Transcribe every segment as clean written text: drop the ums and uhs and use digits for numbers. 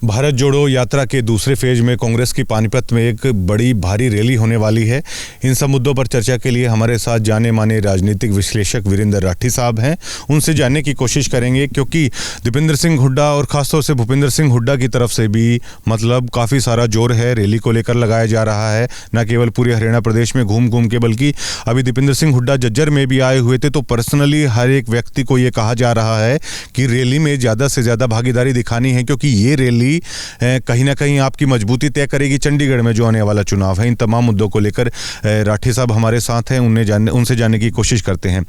भारत जोड़ो यात्रा के दूसरे फेज में कांग्रेस की पानीपत में एक बड़ी भारी रैली होने वाली है। इन सब मुद्दों पर चर्चा के लिए हमारे साथ जाने माने राजनीतिक विश्लेषक वीरेंद्र राठी साहब हैं। उनसे जानने की कोशिश करेंगे, क्योंकि दीपेंद्र सिंह हुड्डा और खासतौर से भूपेंद्र सिंह हुड्डा की तरफ से भी काफ़ी सारा जोर है रैली को लेकर लगाया जा रहा है। न केवल पूरे हरियाणा प्रदेश में घूम घूम के, बल्कि अभी दीपेंद्र सिंह हुड्डा जज्जर में भी आए हुए थे। तो पर्सनली हर एक व्यक्ति को ये कहा जा रहा है कि रैली में ज़्यादा से ज़्यादा भागीदारी दिखानी है, क्योंकि ये रैली कहीं ना कहीं आपकी मजबूती तय करेगी चंडीगढ़ में जो आने वाला चुनाव है। इन तमाम मुद्दों को लेकर राठी साहब हमारे साथ हैं, उनसे जानने की कोशिश करते हैं।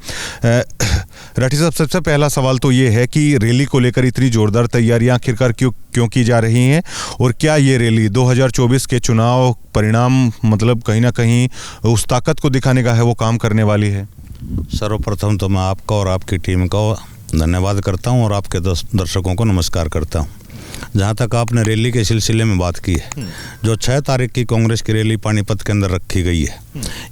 राठी साहब, सबसे पहला सवाल तो ये है कि रैली को लेकर इतनी जोरदार तैयारियां आखिरकार क्यों की जा रही हैं, और क्या ये रैली 2024 के चुनाव परिणाम कहीं ना कहीं उस ताकत को दिखाने का है, वो काम करने वाली है? सर्वप्रथम तो मैं आपका और आपकी टीम का धन्यवाद करता हूं और आपके दर्शकों को नमस्कार करता हूं। जहां तक आपने रैली के सिलसिले में बात की है, जो 6 तारीख की कांग्रेस की रैली पानीपत के अंदर रखी गई है,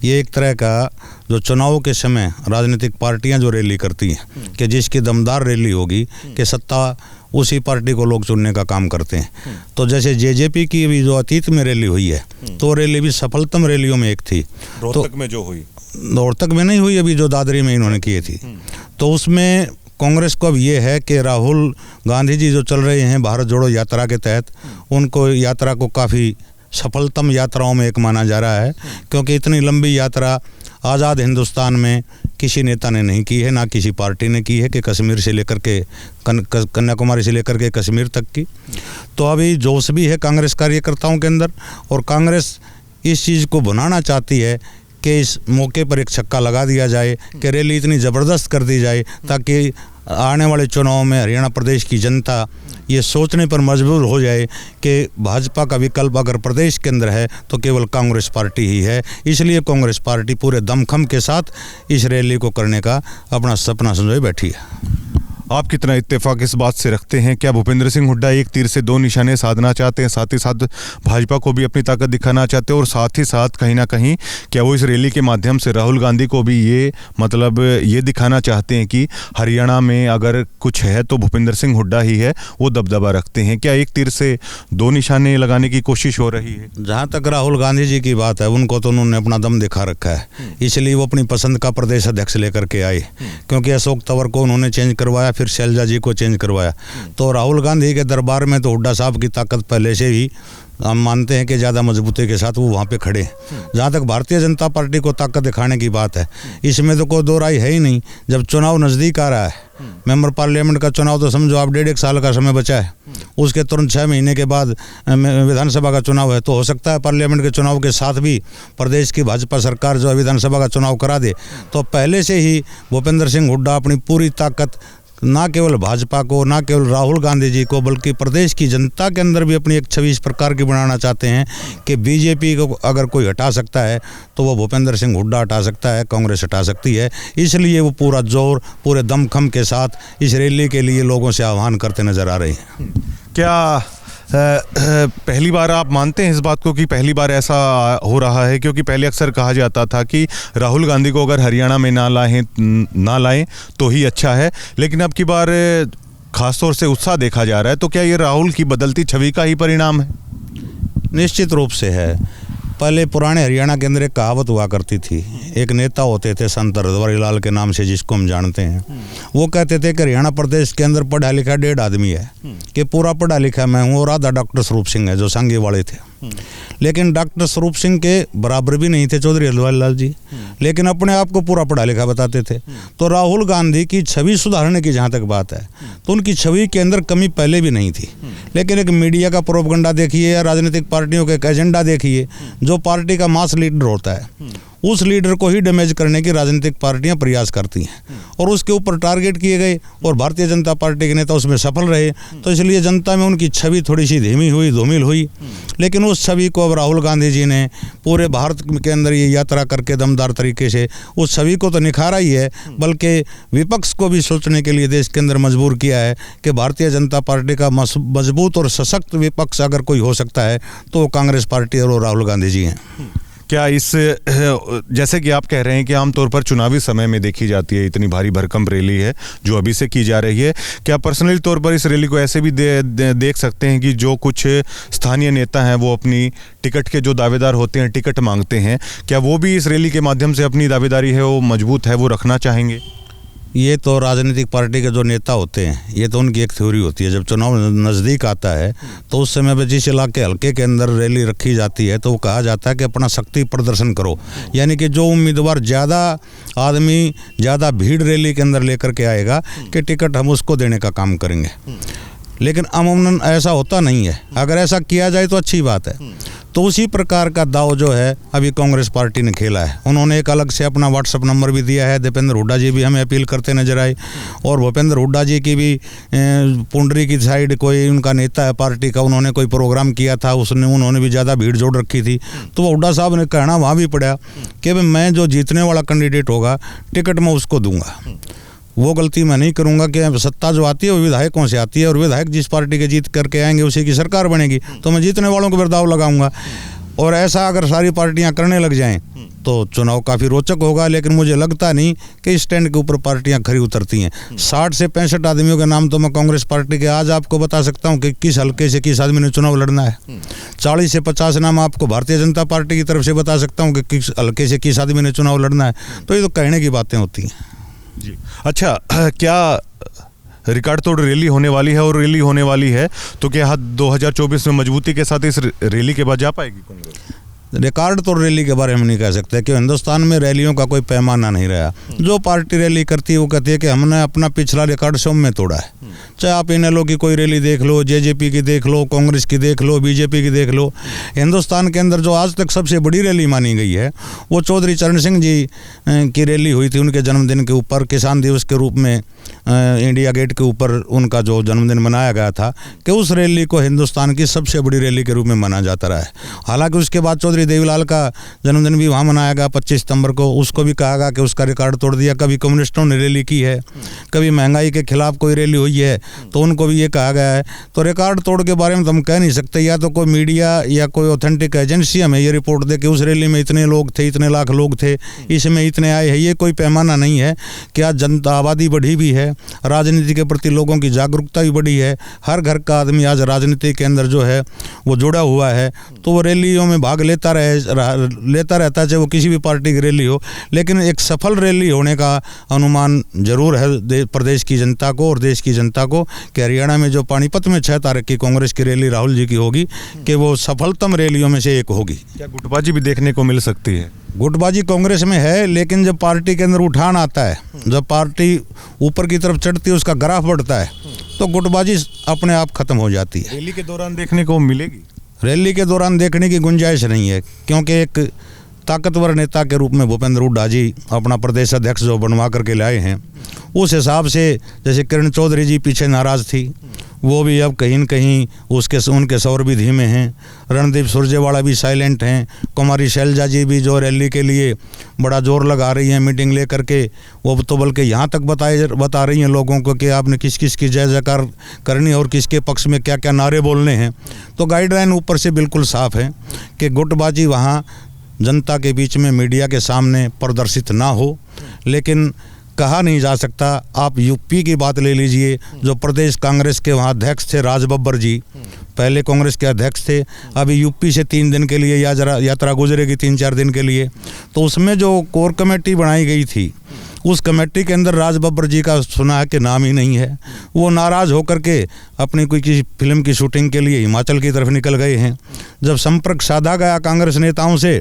ये एक तरह का जो चुनाव के समय राजनीतिक पार्टियां जो रैली करती हैं कि जिसकी दमदार रैली होगी कि सत्ता उसी पार्टी को लोग चुनने का काम करते हैं। तो जैसे जेजेपी की भी जो अतीत में रैली हुई है, तो रैली भी सफलतम रैलियों में एक थी। रोहतक में जो हुई, रोहतक में नहीं हुई, अभी जो दादरी में इन्होंने किए थी, तो उसमें कांग्रेस को अब ये है कि राहुल गांधी जी जो चल रहे हैं भारत जोड़ो यात्रा के तहत, उनको यात्रा को काफ़ी सफलतम यात्राओं में एक माना जा रहा है, क्योंकि इतनी लंबी यात्रा आज़ाद हिंदुस्तान में किसी नेता ने नहीं की है, ना किसी पार्टी ने की है, कि कश्मीर से लेकर के कन्याकुमारी से लेकर के कश्मीर तक की। तो अभी जोश भी है कांग्रेस कार्यकर्ताओं के अंदर, और कांग्रेस इस चीज़ को बनाना चाहती है कि इस मौके पर एक छक्का लगा दिया जाए, कि रैली इतनी ज़बरदस्त कर दी जाए ताकि आने वाले चुनाव में हरियाणा प्रदेश की जनता ये सोचने पर मजबूर हो जाए कि भाजपा का विकल्प अगर प्रदेश के अंदर है तो केवल कांग्रेस पार्टी ही है। इसलिए कांग्रेस पार्टी पूरे दमखम के साथ इस रैली को करने का अपना सपना संजोए बैठी है। आप कितना इत्तेफाक इस बात से रखते हैं? क्या भूपेंद्र सिंह हुड्डा एक तीर से 2 निशाने साधना चाहते हैं, साथ ही साथ भाजपा को भी अपनी ताकत दिखाना चाहते हैं, और साथ ही साथ कहीं ना कहीं क्या वो इस रैली के माध्यम से राहुल गांधी को भी ये दिखाना चाहते हैं कि हरियाणा में अगर कुछ है तो भूपेंद्र सिंह हुड्डा ही है, वो दबदबा रखते हैं? क्या एक तीर से 2 निशाने लगाने की कोशिश हो रही है? जहाँ तक राहुल गांधी जी की बात है, उनको तो उन्होंने अपना दम दिखा रखा है, इसलिए वो अपनी पसंद का प्रदेश अध्यक्ष लेकर के आए, क्योंकि अशोक तंवर को उन्होंने चेंज करवाया, फिर शैलजा जी को चेंज करवाया। तो राहुल गांधी के दरबार में तो हुड्डा साहब की ताकत पहले से ही हम मानते हैं कि ज़्यादा मजबूती के साथ वो वहाँ पे खड़े हैं। जहाँ तक भारतीय जनता पार्टी को ताकत दिखाने की बात है, इसमें तो कोई दो राय है ही नहीं। जब चुनाव नज़दीक आ रहा है, मेंबर पार्लियामेंट का चुनाव तो समझो आप 1.5 साल का समय बचा है, उसके तुरंत 6 महीने के बाद विधानसभा का चुनाव है, तो हो सकता है पार्लियामेंट के चुनाव के साथ भी प्रदेश की भाजपा सरकार जो है विधानसभा का चुनाव करा दे। तो पहले से ही भूपेंद्र सिंह हुड्डा अपनी पूरी ताकत ना केवल भाजपा को, ना केवल राहुल गांधी जी को, बल्कि प्रदेश की जनता के अंदर भी अपनी एक छवि इस प्रकार की बनाना चाहते हैं कि बीजेपी को अगर कोई हटा सकता है तो वो भूपेंद्र सिंह हुड्डा हटा सकता है, कांग्रेस हटा सकती है। इसलिए वो पूरा जोर, पूरे दमखम के साथ इस रैली के लिए लोगों से आह्वान करते नजर आ रहे हैं। क्या पहली बार आप मानते हैं इस बात को कि पहली बार ऐसा हो रहा है? क्योंकि पहले अक्सर कहा जाता था कि राहुल गांधी को अगर हरियाणा में ना लाएं तो ही अच्छा है, लेकिन अब की बार खासतौर से उत्साह देखा जा रहा है। तो क्या ये राहुल की बदलती छवि का ही परिणाम है? निश्चित रूप से है। पहले पुराने हरियाणा के अंदर एक कहावत हुआ करती थी, एक नेता होते थे संत हरद्वारी लाल के नाम से, जिसको हम जानते हैं। वो कहते थे कि हरियाणा प्रदेश के अंदर पढ़ा लिखा 1.5 आदमी है, कि पूरा पढ़ा लिखा मैं हूँ, और आधा डॉक्टर स्वरूप सिंह है जो सांगे वाले थे। लेकिन डॉक्टर स्वरूप सिंह के बराबर भी नहीं थे चौधरी हरद्वारी लाल जी, लेकिन अपने आप को पूरा पढ़ा लिखा बताते थे। तो राहुल गांधी की छवि सुधारने की जहाँ तक बात है, तो उनकी छवि के अंदर कमी पहले भी नहीं थी, लेकिन एक मीडिया का प्रोपगंडा देखिए या राजनीतिक पार्टियों का एक एजेंडा देखिए, जो पार्टी का मास लीडर होता है उस लीडर को ही डैमेज करने की राजनीतिक पार्टियां प्रयास करती हैं, और उसके ऊपर टारगेट किए गए, और भारतीय जनता पार्टी के नेता उसमें सफल रहे। तो इसलिए जनता में उनकी छवि थोड़ी सी धीमी हुई, धूमिल हुई। लेकिन उस छवि को अब राहुल गांधी जी ने पूरे भारत के अंदर ये यात्रा करके दमदार तरीके से उस छवि को तो निखारा ही है, बल्कि विपक्ष को भी सोचने के लिए देश के अंदर मजबूर किया है कि भारतीय जनता पार्टी का मजबूत और सशक्त विपक्ष अगर कोई हो सकता है तो वो कांग्रेस पार्टी और राहुल गांधी जी हैं। क्या इस जैसे कि आप कह रहे हैं कि आमतौर पर चुनावी समय में देखी जाती है इतनी भारी भरकम रैली है जो अभी से की जा रही है, क्या पर्सनली तौर पर इस रैली को ऐसे भी देख सकते हैं कि जो कुछ स्थानीय नेता हैं वो अपनी टिकट के जो दावेदार होते हैं, टिकट मांगते हैं, क्या वो भी इस रैली के माध्यम से अपनी दावेदारी है वो मजबूत है वो रखना चाहेंगे? ये तो राजनीतिक पार्टी के जो नेता होते हैं, ये तो उनकी एक थ्योरी होती है। जब चुनाव नज़दीक आता है तो उस समय पर जिस इलाके हल्के के अंदर रैली रखी जाती है तो वो कहा जाता है कि अपना शक्ति प्रदर्शन करो, यानी कि जो उम्मीदवार ज़्यादा आदमी, ज़्यादा भीड़ रैली के अंदर लेकर के आएगा कि टिकट हम उसको देने का काम करेंगे। लेकिन अमूमन ऐसा होता नहीं है। अगर ऐसा किया जाए तो अच्छी बात है। तो उसी प्रकार का दाव जो है अभी कांग्रेस पार्टी ने खेला है। उन्होंने एक अलग से अपना व्हाट्सएप नंबर भी दिया है। दीपेंद्र हुड्डा जी भी हमें अपील करते नजर आए, और भूपेंद्र हुड्डा जी की भी पुंडरी की साइड कोई उनका नेता है पार्टी का, उन्होंने कोई प्रोग्राम किया था, उन्होंने भी ज़्यादा भीड़ जोड़ रखी थी। तो हुड्डा साहब ने कहना वहाँ भी पड़ा कि भाई मैं जो जीतने वाला कैंडिडेट होगा टिकट मैं उसको दूंगा, वो गलती मैं नहीं करूंगा कि सत्ता जो आती है वो विधायकों से आती है और विधायक जिस पार्टी के जीत करके आएंगे उसी की सरकार बनेगी, तो मैं जीतने वालों को बर्दाव लगाऊंगा। और ऐसा अगर सारी पार्टियां करने लग जाएं तो चुनाव काफ़ी रोचक होगा। लेकिन मुझे लगता नहीं कि स्टैंड के ऊपर पार्टियां खरी उतरती हैं। 60 से 65 आदमियों के नाम तो मैं कांग्रेस पार्टी के आज आपको बता सकता हूं कि किस हल्के से किस आदमी ने चुनाव लड़ना है। 40 से 50 नाम आपको भारतीय जनता पार्टी की तरफ से बता सकता हूँ कि किस हल्के से किस आदमी ने चुनाव लड़ना है। तो ये तो कहने की बातें होती हैं जी। अच्छा, क्या रिकॉर्ड तोड़ रैली होने वाली है, और रैली होने वाली है तो क्या 2024 में मजबूती के साथ इस रैली के बाद जा पाएगी कांग्रेस? रिकॉर्ड तो रैली के बारे में नहीं कह सकते कि हिंदुस्तान में रैलियों का कोई पैमाना नहीं रहा। जो पार्टी रैली करती है वो कहती है कि हमने अपना पिछला रिकॉर्ड सब में तोड़ा है। चाहे आप इनेलो की कोई रैली देख लो, जेजेपी की देख लो, कांग्रेस की देख लो, बीजेपी की देख लो। हिंदुस्तान के अंदर जो आज तक सबसे बड़ी रैली मानी गई है वो चौधरी चरण सिंह जी की रैली हुई थी। उनके जन्मदिन के ऊपर किसान दिवस के रूप में इंडिया गेट के ऊपर उनका जो जन्मदिन मनाया गया था कि उस रैली को हिंदुस्तान की सबसे बड़ी रैली के रूप में माना जाता रहा है। हालांकि उसके बाद चौधरी देवीलाल का जन्मदिन भी वहाँ मनाया गया 25 सितंबर को, उसको भी कहा गया कि उसका रिकॉर्ड तोड़ दिया। कभी कम्युनिस्टों ने रैली की है, कभी महंगाई के खिलाफ कोई रैली हुई है तो उनको भी ये कहा गया है। तो रिकॉर्ड तोड़ के बारे में तो हम कह नहीं सकते। या तो कोई मीडिया या कोई ऑथेंटिक एजेंसी हमें ये रिपोर्ट दे कि उस रैली में इतने लोग थे, इतने लाख लोग थे, इसमें इतने आए हैं। ये कोई पैमाना नहीं है। क्या जनता आबादी बढ़ी भी है, राजनीति के प्रति लोगों की जागरूकता भी बढ़ी है। हर घर का आदमी आज राजनीति के अंदर जो है वो जुड़ा हुआ है, तो वो रैलियों में भाग लेता रहता है, चाहे वो किसी भी पार्टी की रैली हो। लेकिन एक सफल रैली होने का अनुमान जरूर है प्रदेश की जनता को और देश की जनता को कि हरियाणा में जो पानीपत में 6 तारीख की कांग्रेस की रैली राहुल जी की होगी कि वो सफलतम रैलियों में से एक होगी। क्या गुटबाजी भी देखने को मिल सकती है? गुटबाजी कांग्रेस में है, लेकिन जब पार्टी के अंदर उठान आता है, जब पार्टी ऊपर की तरफ चढ़ती है, उसका ग्राफ बढ़ता है, तो गुटबाजी अपने आप खत्म हो जाती है। रैली के दौरान देखने को मिलेगी? रैली के दौरान देखने की गुंजाइश नहीं है, क्योंकि एक ताकतवर नेता के रूप में भूपेंद्र हुड्डा जी अपना प्रदेश अध्यक्ष जो बनवा करके लाए हैं, उस हिसाब से जैसे किरण चौधरी जी पीछे नाराज़ थी, वो भी अब कहीं न कहीं उनके शौर भी धीमे हैं। रणदीप सुरजेवाला भी साइलेंट हैं। कुमारी शैलजा जी भी जो रैली के लिए बड़ा जोर लगा रही हैं मीटिंग लेकर के, वो तो बल्कि यहाँ तक बता रही हैं लोगों को कि आपने किस किस की जय जयकार करनी है और किसके पक्ष में क्या क्या नारे बोलने हैं। तो गाइडलाइन ऊपर से बिल्कुल साफ है कि गुटबाजी वहाँ जनता के बीच में मीडिया के सामने प्रदर्शित ना हो। लेकिन कहा नहीं जा सकता। आप यूपी की बात ले लीजिए, जो प्रदेश कांग्रेस के वहाँ अध्यक्ष थे राज बब्बर जी, पहले कांग्रेस के अध्यक्ष थे, अभी यूपी से 3 दिन के लिए यात्रा गुजरेगी, 3-4 दिन के लिए। तो उसमें जो कोर कमेटी बनाई गई थी, उस कमेटी के अंदर राज बब्बर जी का सुना है कि नाम ही नहीं है। वो नाराज़ होकर के अपनी कोई किसी फिल्म की शूटिंग के लिए हिमाचल की तरफ निकल गए हैं। जब संपर्क साधा गया कांग्रेस नेताओं से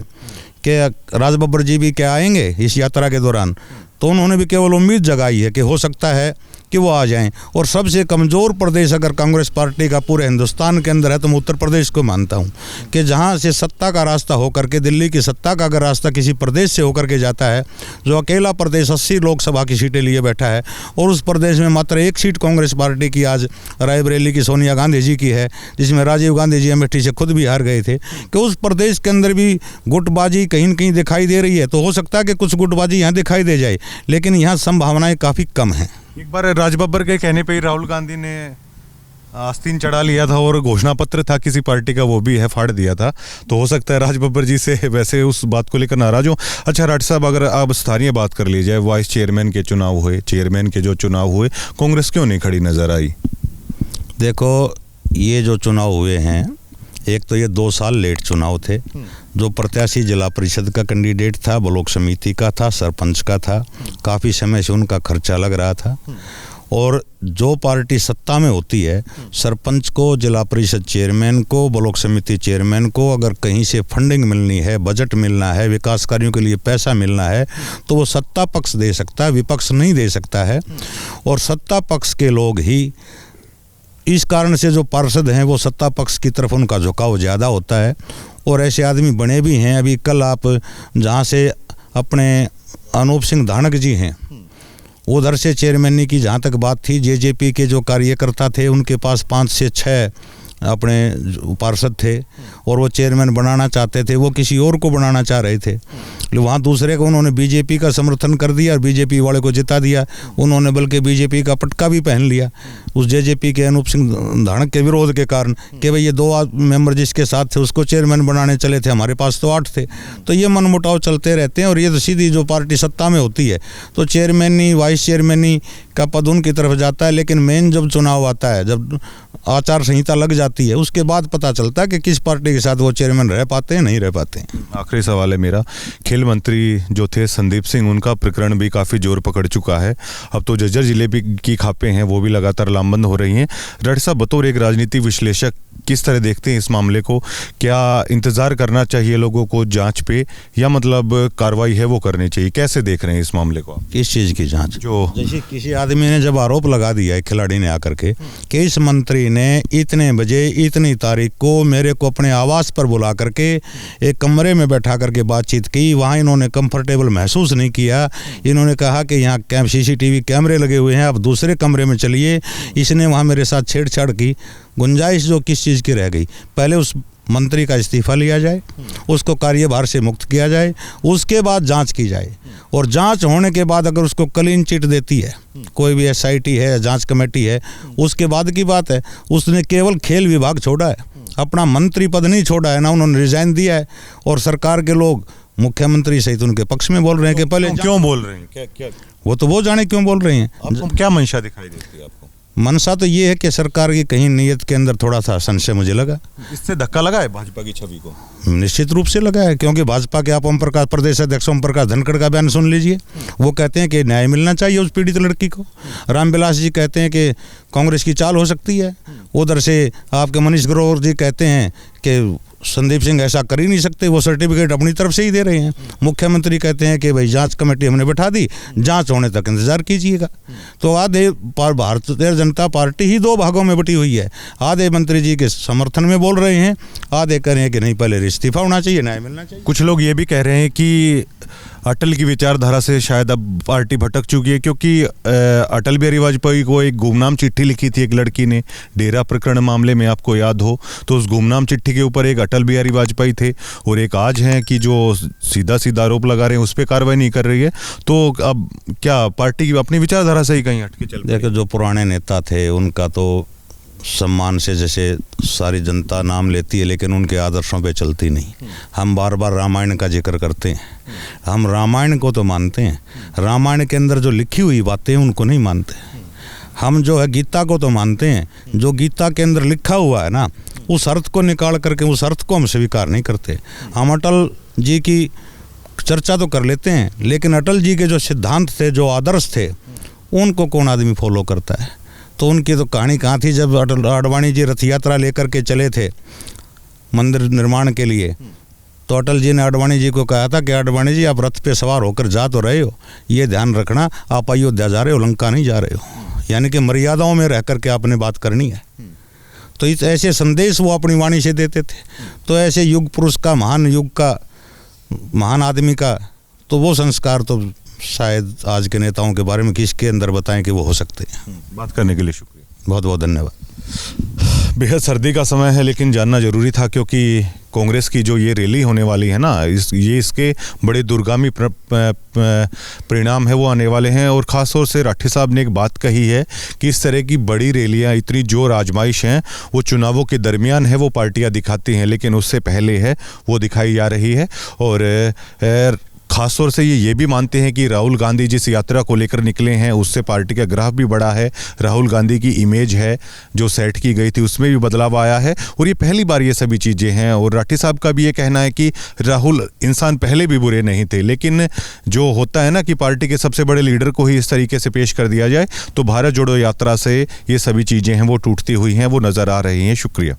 कि राज बब्बर जी भी क्या आएंगे इस यात्रा के दौरान, तो उन्होंने भी केवल उम्मीद जगाई है कि हो सकता है कि वो आ जाएं। और सबसे कमज़ोर प्रदेश अगर कांग्रेस पार्टी का पूरे हिंदुस्तान के अंदर है तो मैं उत्तर प्रदेश को मानता हूं कि जहां से सत्ता का रास्ता होकर के, दिल्ली की सत्ता का अगर रास्ता किसी प्रदेश से होकर के जाता है, जो अकेला प्रदेश 80 लोकसभा की सीटें लिए बैठा है, और उस प्रदेश में मात्र 1 सीट कांग्रेस पार्टी की आज रायबरेली की सोनिया गांधी जी की है, जिसमें राजीव गांधी जी अमेठी से खुद भी हार गए थे, कि उस प्रदेश के अंदर भी गुटबाजी कहीं न कहीं दिखाई दे रही है। तो हो सकता है कि कुछ गुटबाजी यहाँ दिखाई दे जाए, लेकिन यहाँ संभावनाएं काफ़ी कम हैं। एक बार राज बब्बर के कहने पे ही राहुल गांधी ने आस्तीन चढ़ा लिया था और घोषणा पत्र था किसी पार्टी का, वो भी है फाड़ दिया था। तो हो सकता है राज बब्बर जी से वैसे उस बात को लेकर नाराज हो। अच्छा राठी साहब, अगर अब स्थानीय बात कर ली जाए, वाइस चेयरमैन के चुनाव हुए, चेयरमैन के जो चुनाव हुए, कांग्रेस क्यों नहीं खड़ी नजर आई? देखो, ये जो चुनाव हुए हैं, एक तो ये 2 साल लेट चुनाव थे। जो प्रत्याशी जिला परिषद का कैंडिडेट था, ब्लॉक समिति का था, सरपंच का था, काफ़ी समय से उनका खर्चा लग रहा था। और जो पार्टी सत्ता में होती है, सरपंच को, जिला परिषद चेयरमैन को, ब्लॉक समिति चेयरमैन को अगर कहीं से फंडिंग मिलनी है, बजट मिलना है, विकास कार्यों के लिए पैसा मिलना है, तो वो सत्ता पक्ष दे सकता है, विपक्ष नहीं दे सकता है। और सत्ता पक्ष के लोग ही, इस कारण से जो पार्षद हैं वो सत्ता पक्ष की तरफ उनका झुकाव ज़्यादा होता है। और ऐसे आदमी बने भी हैं। अभी कल आप जहाँ से अपने अनूप सिंह धानक जी हैं, उधर से चेयरमैनी की जहाँ तक बात थी, जेजेपी के जो कार्यकर्ता थे उनके पास 5 से 6 अपने पार्षद थे और वो चेयरमैन बनाना चाहते थे, वो किसी और को बनाना चाह रहे थे। वहाँ दूसरे को उन्होंने बीजेपी का समर्थन कर दिया और बीजेपी वाले को जिता दिया। उन्होंने बल्कि बीजेपी का पटका भी पहन लिया उस जेजेपी के अनूप सिंह धानक के विरोध के कारण कि भाई ये 2 मेंबर जिसके साथ थे उसको चेयरमैन बनाने चले थे, हमारे पास तो 8 थे। तो ये मनमुटाव चलते रहते हैं। और ये तो सीधी जो पार्टी सत्ता में होती है तो चेयरमैनी, वाइस चेयरमैनी का पद उनकी तरफ जाता है। लेकिन मेन जब चुनाव आता है, जब आचार संहिता लग जाती है, उसके बाद पता चलता है कि किस पार्टी के साथ वो चेयरमैन रह पाते हैं, नहीं रह पाते हैं। आखिरी सवाल है मेरा, खेल मंत्री जो थे संदीप सिंह, उनका प्रकरण भी काफ़ी जोर पकड़ चुका है। अब तो जज्जर जिले की खापें हैं वो भी लगातार लामबंद हो रही हैं। राठी साहब, बतौर एक राजनीतिक विश्लेषक किस तरह देखते हैं इस मामले को? क्या इंतज़ार करना चाहिए लोगों को जांच पे, या मतलब कार्रवाई है वो करनी चाहिए? कैसे देख रहे हैं इस मामले को? किस चीज़ की जांच? जो जैसे किसी आदमी ने जब आरोप लगा दिया है, खिलाड़ी ने आकर के, कि इस मंत्री ने इतने बजे इतनी तारीख को मेरे को अपने आवास पर बुला करके एक कमरे में बैठा करके बातचीत की, वहाँ इन्होंने कंफर्टेबल महसूस नहीं किया, इन्होंने कहा कि यहाँ CCTV कैमरे लगे हुए हैं, आप दूसरे कमरे में चलिए, इसने वहाँ मेरे साथ छेड़छाड़ की, गुंजाइश जो किस चीज़ की रह गई? पहले उस मंत्री का इस्तीफा लिया जाए, उसको कार्यभार से मुक्त किया जाए, उसके बाद जांच की जाए। और जांच होने के बाद अगर उसको क्लीन चिट देती है कोई भी SIT है, जांच कमेटी है, उसके बाद की बात है। उसने केवल खेल विभाग छोड़ा है, अपना मंत्री पद नहीं छोड़ा है ना, उन्होंने रिजाइन दिया है। और सरकार के लोग मुख्यमंत्री सहित उनके पक्ष में बोल रहे हैं कि पहले क्यों बोल रहे हैं? क्या वो जाने क्यों बोल रहे हैं। आपको क्या मंशा दिखाई देती है? आपको मनसा तो ये है कि सरकार की कहीं नीयत के अंदर थोड़ा सा संशय मुझे लगा। इससे धक्का लगा है भाजपा की छवि को? निश्चित रूप से लगा है, क्योंकि भाजपा के आप ओम प्रकाश, प्रदेश अध्यक्ष ओम प्रकाश धनखड़ का बयान सुन लीजिए। वो कहते हैं कि न्याय मिलना चाहिए उस पीड़ित लड़की को। रामविलास जी कहते हैं कि कांग्रेस की चाल हो सकती है। उधर से आपके मनीष ग्रोवर जी कहते हैं कि संदीप सिंह ऐसा कर ही नहीं सकते, वो सर्टिफिकेट अपनी तरफ से ही दे रहे हैं। मुख्यमंत्री कहते हैं कि भाई जांच कमेटी हमने बैठा दी, जांच होने तक इंतजार कीजिएगा। तो आधे भारतीय जनता पार्टी ही 2 भागों में बटी हुई है। आधे मंत्री जी के समर्थन में बोल रहे हैं, आधे कह रहे हैं कि नहीं पहले इस्तीफा होना चाहिए, न्याय मिलना चाहिए। कुछ लोग ये भी कह रहे हैं कि अटल की विचारधारा से शायद अब पार्टी भटक चुकी है, क्योंकि अटल बिहारी वाजपेयी को एक गुमनाम चिट्ठी लिखी थी एक लड़की ने, डेरा प्रकरण मामले में, आपको याद हो तो। उस गुमनाम चिट्ठी के ऊपर एक अटल बिहारी वाजपेयी थे, और एक आज हैं कि जो सीधा सीधा आरोप लगा रहे हैं उस पर कार्रवाई नहीं कर रही है। तो अब क्या पार्टी अपनी विचारधारा से ही कहीं हटके चल रही है? देखो, जो पुराने नेता थे उनका तो सम्मान से जैसे सारी जनता नाम लेती है, लेकिन उनके आदर्शों पे चलती नहीं। हम बार बार रामायण का जिक्र करते हैं, हम रामायण को तो मानते हैं, रामायण के अंदर जो लिखी हुई बातें हैं उनको नहीं मानते। हम जो है गीता को तो मानते हैं, जो गीता के अंदर लिखा हुआ है ना, उस अर्थ को निकाल करके उस अर्थ को हम स्वीकार नहीं करते। हम अटल जी की चर्चा तो कर लेते हैं, लेकिन अटल जी के जो सिद्धांत थे, जो आदर्श थे, उनको कौन आदमी फॉलो करता है? तो उनकी तो कहानी कहाँ थी जब आडवाणी जी रथ यात्रा लेकर के चले थे मंदिर निर्माण के लिए, तो अटल जी ने आडवाणी जी को कहा था कि आडवाणी जी आप रथ पे सवार होकर जा तो रहे हो, ये ध्यान रखना आप अयोध्या जा रहे हो, लंका नहीं जा रहे हो। यानी कि मर्यादाओं में रह करके आपने बात करनी है। तो इस ऐसे संदेश वो अपनी वाणी से देते थे। तो ऐसे युग पुरुष का, महान युग का, महान आदमी का तो वो संस्कार तो शायद आज के नेताओं के बारे में किसके अंदर बताएं कि वो हो सकते हैं। बात करने के लिए शुक्रिया। बहुत बहुत धन्यवाद। बेहद सर्दी का समय है, लेकिन जानना जरूरी था, क्योंकि कांग्रेस की जो ये रैली होने वाली है ना, ये इसके बड़े दूरगामी परिणाम है वो आने वाले हैं। और ख़ास तौर से राठी साहब ने एक बात कही है कि इस तरह की बड़ी रैलियां, इतनी जोर आजमाइश हैं, वो चुनावों के दरमियान है वो पार्टियां दिखाती हैं, लेकिन उससे पहले है वो दिखाई जा रही है। और खास तौर से ये भी मानते हैं कि राहुल गांधी जिस यात्रा को लेकर निकले हैं उससे पार्टी का ग्राफ भी बढ़ा है। राहुल गांधी की इमेज है जो सेट की गई थी उसमें भी बदलाव आया है, और ये पहली बार ये सभी चीज़ें हैं। और राठी साहब का भी ये कहना है कि राहुल इंसान पहले भी बुरे नहीं थे, लेकिन जो होता है ना कि पार्टी के सबसे बड़े लीडर को ही इस तरीके से पेश कर दिया जाए, तो भारत जोड़ो यात्रा से ये सभी चीज़ें हैं वो टूटती हुई हैं, वो नज़र आ रही हैं। शुक्रिया।